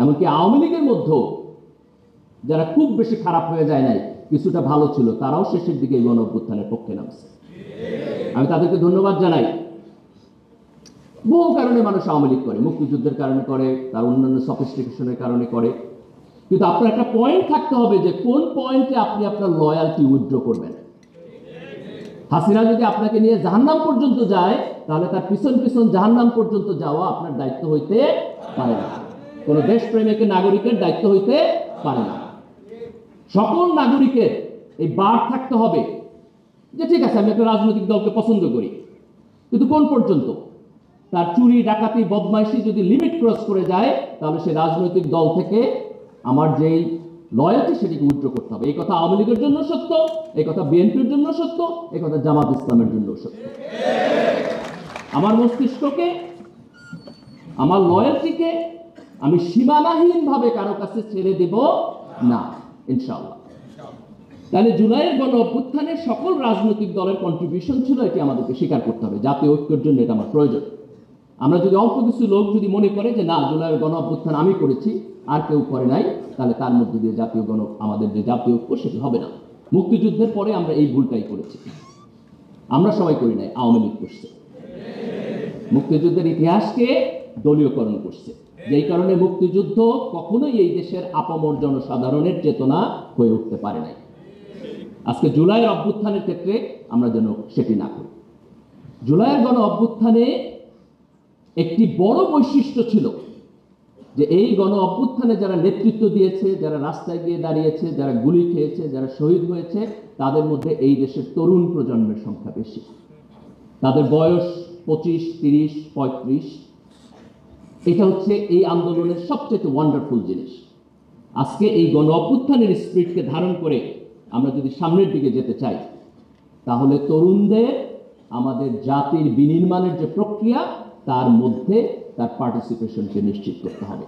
এমনকি আওয়ামী লীগের মধ্যেও যারা খুব বেশি খারাপ হয়ে যায় নাই, কিছুটা ভালো ছিল, তারাও শেষের দিকে গণ অভ্যুত্থানের পক্ষে নামছে। আমি তাদেরকে ধন্যবাদ জানাই। বহু কারণে মানুষ আওয়ামী লীগ করে, মুক্তিযুদ্ধের কারণে করে, তার অন্যান্য সফিস্টিকেশনের কারণে করে, কিন্তু আপনার একটা পয়েন্ট থাকতে হবে যে কোন পয়েন্টে আপনি আপনার লয়ালটি উইথড্র করবেন। হাসিনা যদি আপনাকে নিয়ে জাহান্নাম পর্যন্ত যায়, তাহলে তার পিছন পিছন জাহান্নাম পর্যন্ত যাওয়া আপনার দায়িত্ব হইতে পারে না, কোন দেশপ্রেমিক নাগরিকের দায়িত্ব হইতে পারে না। সকল নাগরিকের এই বার থাকতে হবে যে ঠিক আছে, আমি একটা রাজনৈতিক দলকে পছন্দ করি, কিন্তু কোন পর্যন্ত? তার চুরি, ডাকাতি, বদমাইশি যদি লিমিট ক্রস করে যায়, তাহলে সে রাজনৈতিক দল থেকে আমার যেই লয়ালটি সেটিকে উইথড্র করতে হবে। এই কথা আওয়ামী লীগের জন্য সত্য, এই কথা বিএনপির জন্য সত্য, এই কথা জামাত ইসলামের জন্য সত্য। আমার মস্তিষ্ককে, আমার লয়ালটিকে আমি সীমানাহীনভাবে কারো কাছে ছেড়ে দেব না, ইনশাআল্লাহ। তাহলে জুলাইয়ের গণ অভ্যুত্থানে সকল রাজনৈতিক দলের কন্ট্রিবিউশন ছিল, এটি আমাদেরকে স্বীকার করতে হবে। জাতীয় ঐক্যের জন্য এটা আমার প্রয়োজন। আমরা যদি অল্প কিছু লোক যদি মনে করে যে না, জুলাইয়ের গণ অভ্যুত্থান আমি করেছি আর কেউ করে নাই, তাহলে তার মধ্যে দিয়ে আমাদের যে জাতীয় ঐক্য সেটি হবে না। মুক্তিযুদ্ধের পরে আমরা এই ভুলটাই করেছি। আমরা সবাই করি নাই, আওয়ামী লীগ করছে। মুক্তিযুদ্ধের ইতিহাসকে দলীয়করণ করছে, যেই কারণে মুক্তিযুদ্ধ কখনোই এই দেশের আপামর জনসাধারণের চেতনা হয়ে উঠতে পারে নাই। আজকে জুলাইয়ের অভ্যুত্থানের ক্ষেত্রে আমরা যেন সেটি না করি। জুলাইয়ের গণ অভ্যুত্থানে একটি বড় বৈশিষ্ট্য ছিল যে এই গণ অভ্যুত্থানে যারা নেতৃত্ব দিয়েছে, যারা রাস্তায় গিয়ে দাঁড়িয়েছে, যারা গুলি খেয়েছে, যারা শহীদ হয়েছে, তাদের মধ্যে এই দেশের তরুণ প্রজন্মের সংখ্যা বেশি। তাদের বয়স 25, 30, 35। এটা হচ্ছে এই আন্দোলনের সবচেয়ে ওয়ান্ডারফুল জিনিস। আজকে এই গণ অভ্যুত্থানের স্পিরিটকে ধারণ করে আমরা যদি সামনের দিকে যেতে চাই, তাহলে তরুণদের আমাদের জাতির বিনির্মাণের যে প্রক্রিয়া, তার মধ্যে তার পার্টিসিপেশনকে নিশ্চিত করতে হবে।